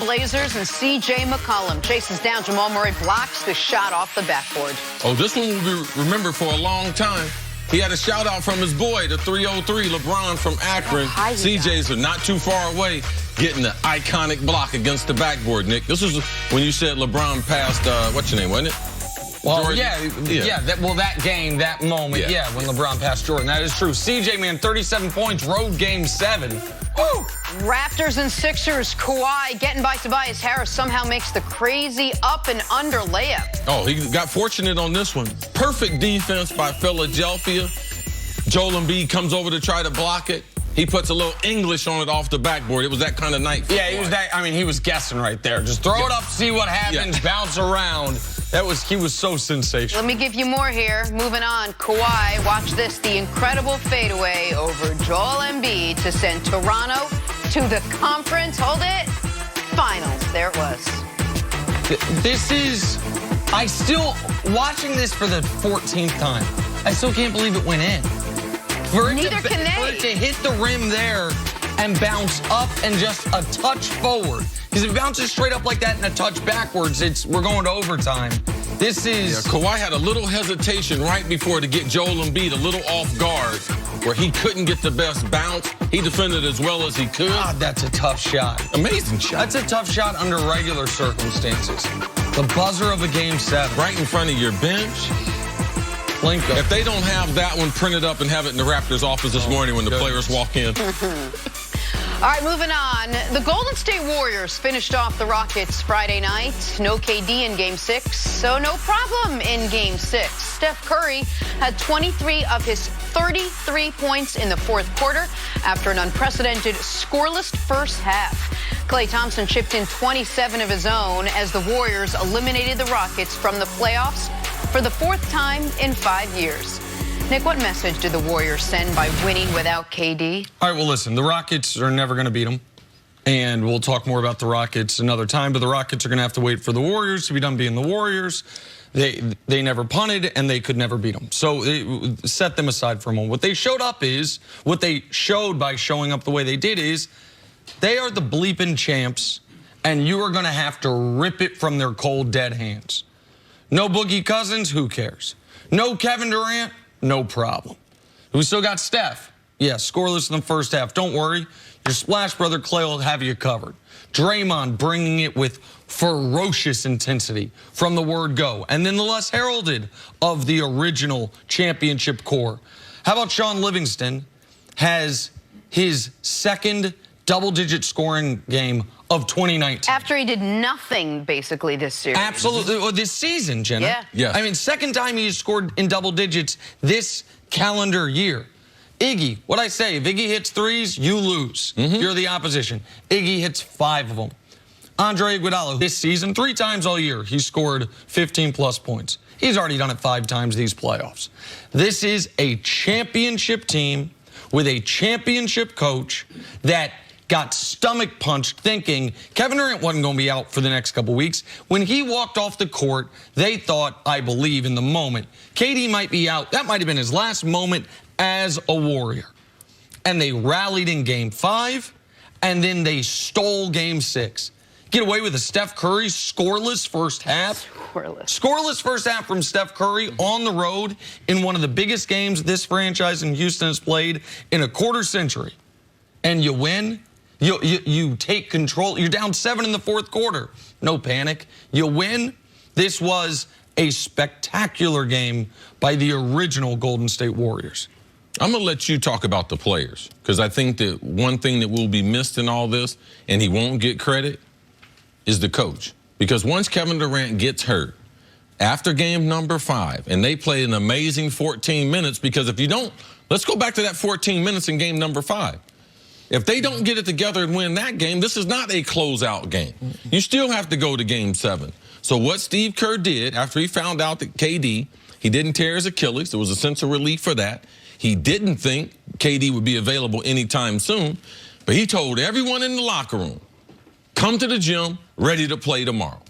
Blazers and C.J. McCollum chases down Jamal Murray, blocks the shot off the backboard. Oh, this one will be remembered for a long time. He had a shout out from his boy, the 303, LeBron from Akron. CJ's are not too far away, getting the iconic block against the backboard, Nick. This was when you said LeBron passed, what's your name, wasn't it? Well, Jordan? That game, that moment, when LeBron passed Jordan. That is true. CJ, man, 37 points, road game 7. Woo! Raptors and Sixers, Kawhi getting by Tobias Harris somehow makes the crazy up and under layup. Oh, he got fortunate on this one. Perfect defense by Philadelphia. Joel Embiid comes over to try to block it. He puts a little English on it off the backboard. It was that kind of night. Yeah, he was that. I mean, he was guessing right there. Just throw it up, see what happens, bounce around. He was so sensational. Let me give you more here. Moving on, Kawhi, watch this. The incredible fadeaway over Joel Embiid to send Toronto to the conference, hold it, finals. There it was. I still, watching this for the 14th time, I still can't believe it went in. Neither can they. For it to hit the rim there and bounce up and just a touch forward. Because if it bounces straight up like that and a touch backwards, we're going to overtime. Kawhi had a little hesitation right before to get Joel Embiid a little off guard, where he couldn't get the best bounce. He defended as well as he could. God, that's a tough shot. Amazing shot. That's a tough shot under regular circumstances. The buzzer of a game 7. Right in front of your bench. Linko. If they don't have that one printed up and have it in the Raptors office this morning when the players walk in. All right, moving on. The Golden State Warriors finished off the Rockets Friday night. No KD in Game 6, so no problem in Game 6. Steph Curry had 23 of his 33 points in the fourth quarter after an unprecedented scoreless first half. Klay Thompson chipped in 27 of his own as the Warriors eliminated the Rockets from the playoffs for the 4th time in 5 years. Nick, what message did the Warriors send by winning without KD? All right, well, listen, the Rockets are never going to beat them. And we'll talk more about the Rockets another time. But the Rockets are going to have to wait for the Warriors to be done being the Warriors. They never punted, and they could never beat them. So set them aside for a moment. What they showed by showing up the way they did is they are the bleeping champs, and you are going to have to rip it from their cold, dead hands. No Boogie Cousins, who cares? No Kevin Durant, no problem. We still got Steph. Yeah, scoreless in the first half. Don't worry. Your splash brother Klay will have you covered. Draymond bringing it with ferocious intensity from the word go. And then the less heralded of the original championship core. How about Sean Livingston has his second double-digit scoring game of 2019. After he did nothing, basically, this series. Absolutely. Well, this season, Jenna. Yeah. Yes. I mean, second time he's scored in double digits this calendar year. Iggy, what I say, if Iggy hits threes, you lose. You're the opposition. Iggy hits 5 of them. Andre Iguodala, this season, 3 times all year, he scored 15-plus points. He's already done it 5 times these playoffs. This is a championship team with a championship coach that got stomach punched thinking Kevin Durant wasn't going to be out for the next couple weeks. When he walked off the court, they thought, I believe, in the moment, KD might be out. That might have been his last moment as a Warrior. And they rallied in Game 5, and then they stole Game 6. Get away with a Steph Curry scoreless first half. Scoreless first half from Steph Curry on the road in one of the biggest games this franchise in Houston has played in a quarter century. And you win. You take control. You're down 7 in the fourth quarter. No panic. You win. This was a spectacular game by the original Golden State Warriors. I'm going to let you talk about the players, because I think that one thing that will be missed in all this, and he won't get credit, is the coach. Because once Kevin Durant gets hurt, after game number 5, and they played an amazing 14 minutes, because if you don't, let's go back to that 14 minutes in game number 5. If they don't get it together and win that game, this is not a closeout game. You still have to go to Game 7. So what Steve Kerr did after he found out that KD, he didn't tear his Achilles. There was a sense of relief for that. He didn't think KD would be available anytime soon. But he told everyone in the locker room, come to the gym, ready to play tomorrow.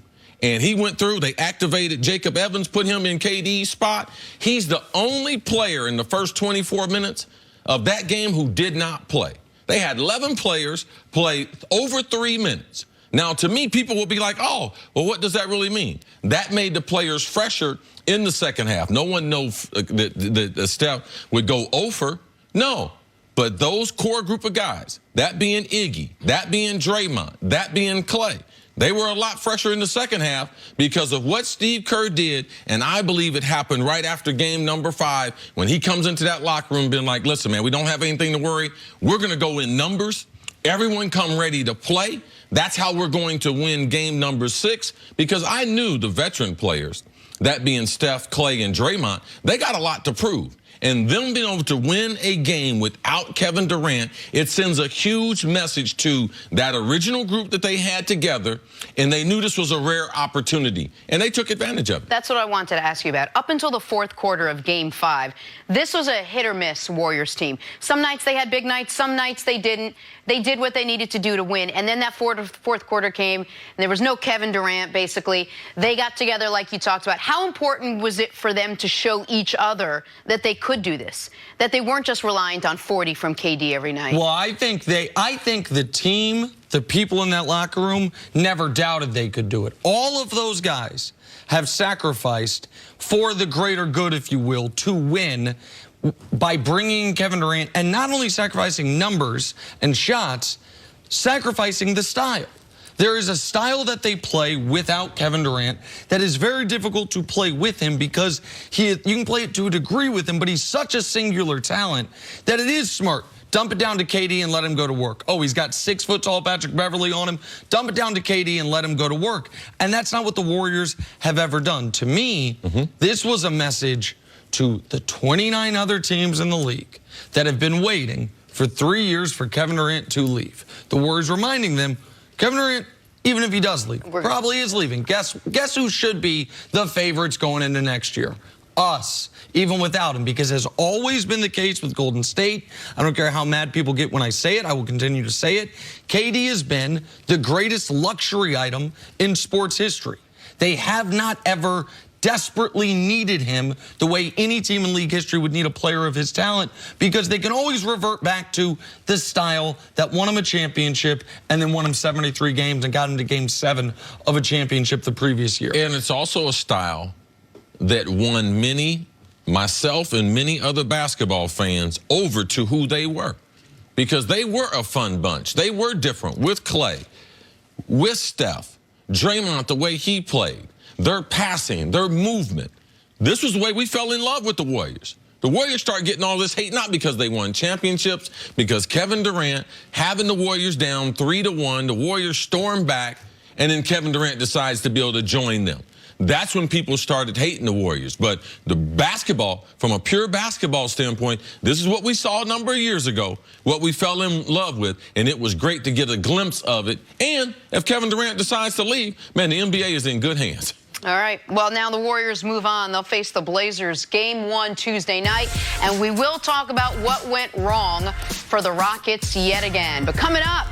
And he went through, they activated Jacob Evans, put him in KD's spot. He's the only player in the first 24 minutes of that game who did not play. They had 11 players play over 3 minutes. Now, to me, people will be like, oh, well, what does that really mean? That made the players fresher in the second half. No one knows that Steph would go over. No. But those core group of guys, that being Iggy, that being Draymond, that being Clay, they were a lot fresher in the second half because of what Steve Kerr did, and I believe it happened right after game number 5 when he comes into that locker room being like, listen, man, we don't have anything to worry. We're going to go in numbers. Everyone come ready to play. That's how we're going to win game number 6 because I knew the veteran players, that being Steph, Clay, and Draymond, they got a lot to prove. And them being able to win a game without Kevin Durant, it sends a huge message to that original group that they had together, and they knew this was a rare opportunity, and they took advantage of it. That's what I wanted to ask you about. Up until the fourth quarter of Game 5, this was a hit-or-miss Warriors team. Some nights they had big nights, some nights they didn't. They did what they needed to do to win, and then that fourth quarter came, and there was no Kevin Durant, basically. They got together like you talked about. How important was it for them to show each other that they could do this, that they weren't just reliant on 40 from KD every night? Well, I think the team, the people in that locker room, never doubted they could do it. All of those guys have sacrificed for the greater good, if you will, to win by bringing Kevin Durant, and not only sacrificing numbers and shots, sacrificing the style. There is a style that they play without Kevin Durant that is very difficult to play with him because you can play it to a degree with him, but he's such a singular talent that it is smart. Dump it down to KD and let him go to work. Oh, he's got 6-foot-tall Patrick Beverly on him. Dump it down to KD and let him go to work. And that's not what the Warriors have ever done. To me, this was a message to the 29 other teams in the league that have been waiting for 3 years for Kevin Durant to leave. The Warriors reminding them, Kevin Durant, even if he does leave, probably is leaving. Guess who should be the favorites going into next year? Us, even without him, because it has always been the case with Golden State. I don't care how mad people get when I say it. I will continue to say it. KD has been the greatest luxury item in sports history. They have not ever desperately needed him the way any team in league history would need a player of his talent, because they can always revert back to the style that won him a championship and then won him 73 games and got him to game 7 of a championship the previous year. And it's also a style that won many, myself and many other basketball fans, over to who they were, because they were a fun bunch. They were different with Clay, with Steph, Draymond, the way he played, their passing, their movement. This was the way we fell in love with the Warriors. The Warriors start getting all this hate, not because they won championships, because Kevin Durant having the Warriors down 3-1, the Warriors storm back, and then Kevin Durant decides to be able to join them. That's when people started hating the Warriors. But the basketball, from a pure basketball standpoint, this is what we saw a number of years ago, what we fell in love with, and it was great to get a glimpse of it. And if Kevin Durant decides to leave, man, the NBA is in good hands. All right. Well, now the Warriors move on. They'll face the Blazers Game 1 Tuesday night, and we will talk about what went wrong for the Rockets yet again. But coming up,